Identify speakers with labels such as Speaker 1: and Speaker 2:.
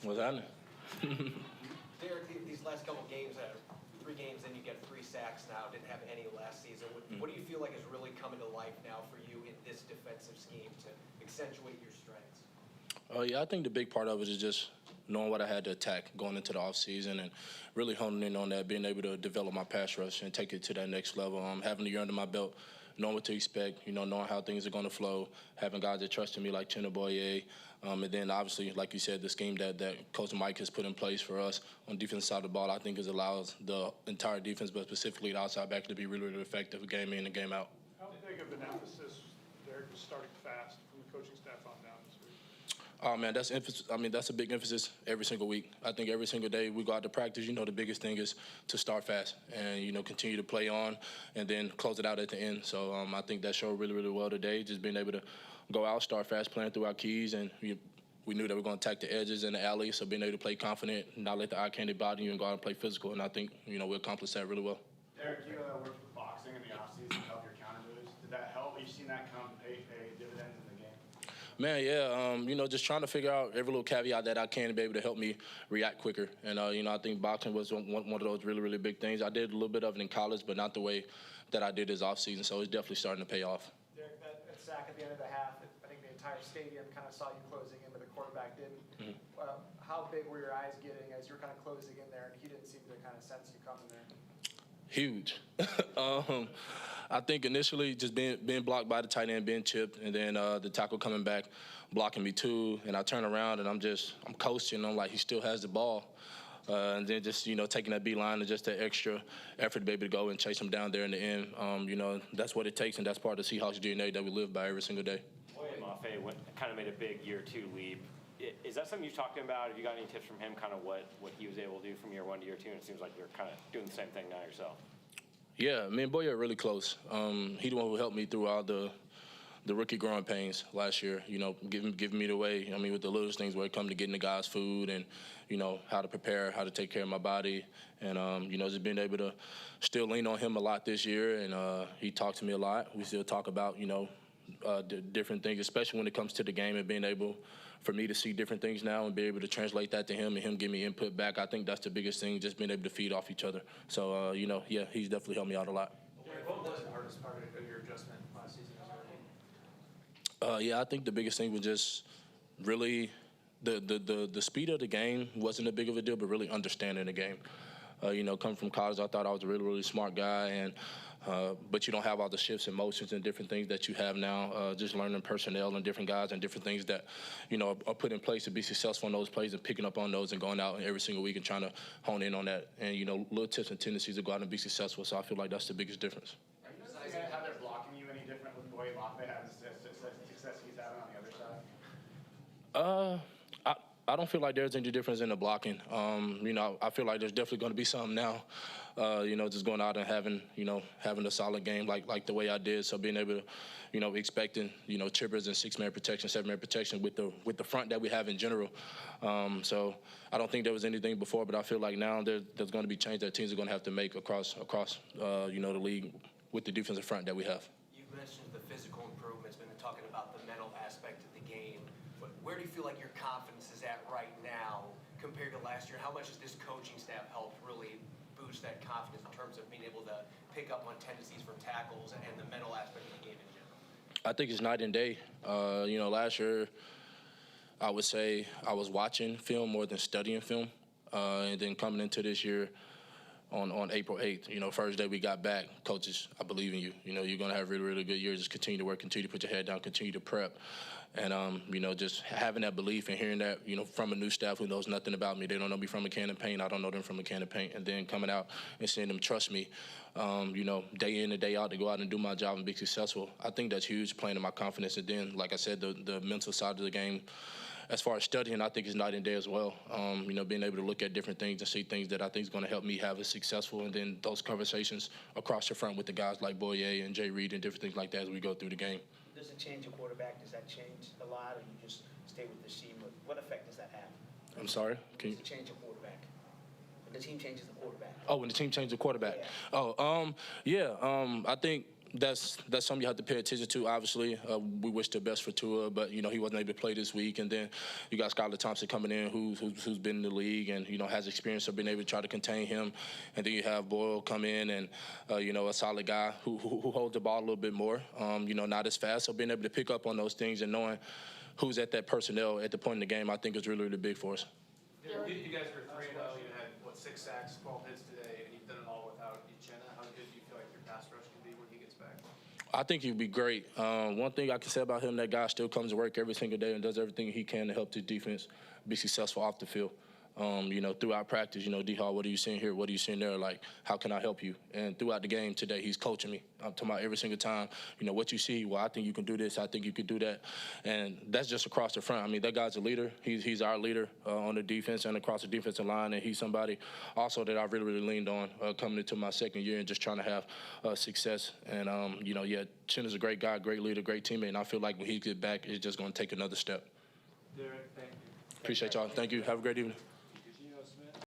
Speaker 1: What's happening?
Speaker 2: Derick, these last couple games, 3 games, then you get 3 sacks now. Didn't have any last season. What do you feel like is really coming to life now for you in this defensive scheme to accentuate your strengths?
Speaker 1: Yeah, I think the big part of it is just knowing what I had to attack going into the offseason and really honing in on that, being able to develop my pass rush and take it to that next level. Having a year under my belt, knowing what to expect, knowing how things are going to flow, having guys that trust in me like Uchenna Boye, and then obviously, like you said, the scheme that Coach Mike has put in place for us on the defensive side of the ball, I think allows the entire defense, but specifically the outside back, to be really, really effective game in and game out.
Speaker 3: How big of an emphasis, Derick, was starting fast from the coaching staff on down this week?
Speaker 1: Oh, man, that's emphasis. I mean, that's a big emphasis every single week. I think every single day we go out to practice, the biggest thing is to start fast and, continue to play on and then close it out at the end. So I think that showed really, really well today, just being able to go out, start fast, playing through our keys, and we knew that we were going to attack the edges and the alley, so being able to play confident, not let the eye candy bother you, and go out and play physical, and I think, we accomplished that really well.
Speaker 4: Derick, you worked with boxing in the offseason to help your counter moves. Did that help? You've seen that come pay dividends in the game?
Speaker 1: Man, yeah, just trying to figure out every little caveat that I can to be able to help me react quicker. And, I think boxing was one of those really, really big things. I did a little bit of it in college, but not the way that I did this offseason, so it's definitely starting to pay off.
Speaker 5: Derick, that sack at the end of the half, I think the entire stadium kind of saw you closing in, but the quarterback didn't. How big were your eyes getting as you were kind of closing in there, and he didn't seem to kind of sense you coming there?
Speaker 1: Huge. I think initially just being blocked by the tight end, being chipped, and then the tackle coming back, blocking me too, and I turn around and I'm coasting. I'm like, he still has the ball. And then just, taking that beeline and just that extra effort to be able to go and chase him down there in the end. That's what it takes, and that's part of the Seahawks DNA that we live by every single day.
Speaker 6: Boye Mafe kind of made a big year 2 leap. Is that something you've talked about? Have you got any tips from him, kind of what he was able to do from year 1 to year 2? And it seems like you're kind of doing the same thing now yourself.
Speaker 1: Yeah, me and Boye are really close. He the one who helped me through all the rookie growing pains last year, giving me the way, with the littlest things where it comes to getting the guys food and, how to prepare, how to take care of my body. And, just being able to still lean on him a lot this year. And he talked to me a lot. We still talk about, different things, especially when it comes to the game and being able for me to see different things now and be able to translate that to him and him give me input back. I think that's the biggest thing, just being able to feed off each other. So, yeah, he's definitely helped me out a lot.
Speaker 5: What was the hardest part of your adjustment last season as a rookie?
Speaker 1: Yeah, I think the biggest thing was just really the speed of the game wasn't a big of a deal, but really understanding the game. Coming from college, I thought I was a really, really smart guy, but you don't have all the shifts and motions and different things that you have now. Just learning personnel and different guys and different things that, are put in place to be successful in those plays and picking up on those and going out every single week and trying to hone in on that. And, little tips and tendencies to go out and be successful. So I feel like that's the biggest difference.
Speaker 4: Are you noticing how they're blocking you any different with Boye Mafe having the success he's having on the other side?
Speaker 1: I don't feel like there's any difference in the blocking. I feel like there's definitely going to be something now. Just going out and having a solid game like the way I did. So being able to, expecting, chippers and 6-man protection, 7-man protection with the front that we have in general. So I don't think there was anything before, but I feel like now there's going to be change that teams are going to have to make across the league with the defensive front that we have.
Speaker 2: You mentioned the physical improvements, been talking about the mental aspect of the game. But where do you feel like your confidence is at right now compared to last year? How much has this coaching staff helped really boost that confidence in terms of being able to pick up on tendencies from tackles and the mental aspect of the game in general?
Speaker 1: I think it's night and day. Last year, I would say I was watching film more than studying film. And then coming into this year on April 8th, first day we got back, coaches, I believe in you. You're going to have a really, really good year. Just continue to work, continue to put your head down, continue to prep. And, just having that belief and hearing that, from a new staff who knows nothing about me. They don't know me from a can of paint. I don't know them from a can of paint. And then coming out and seeing them trust me, day in and day out to go out and do my job and be successful. I think that's huge, playing in my confidence. And then, like I said, the mental side of the game, as far as studying, I think it's night and day as well. Being able to look at different things and see things that I think is going to help me have a successful, and then those conversations across the front with the guys like Boye and Jay Reed and different things like that as we go through the game.
Speaker 7: Does it change a quarterback? Does that change a lot, or you just stay with the scheme? What effect does that have?
Speaker 1: I'm sorry? Can you?
Speaker 7: Does it change a quarterback? When the team changes the quarterback.
Speaker 1: Oh, when the team changes the quarterback.
Speaker 7: Yeah.
Speaker 1: I think That's something you have to pay attention to. Obviously, we wish the best for Tua, but he wasn't able to play this week. And then you got Skylar Thompson coming in, who's been in the league and has experience of being able to try to contain him. And then you have Boyle come in and a solid guy who holds the ball a little bit more. Not as fast. So being able to pick up on those things and knowing who's at that personnel at the point in the game, I think is really, really big for us.
Speaker 8: You guys were 3-0. You had 6 sacks, 12 hits today, and you've done it all without Uchenna. How good do you feel like your pass rush can be when he gets back?
Speaker 1: I think he'd be great. One thing I can say about him, that guy still comes to work every single day and does everything he can to help the defense be successful off the field. Throughout practice, D. Hall, what are you seeing here? What are you seeing there? Like, how can I help you? And throughout the game today, he's coaching me. I'm talking about every single time, what you see. Well, I think you can do this. I think you could do that. And that's just across the front. I mean, that guy's a leader. He's our leader on the defense and across the defensive line. And he's somebody also that I've really, really leaned on coming into my second year and just trying to have success. And, Chin is a great guy, great leader, great teammate. And I feel like when he gets back, it's just going to take another step.
Speaker 8: Derick, thank you.
Speaker 1: Appreciate y'all. Thank you. Have a great evening.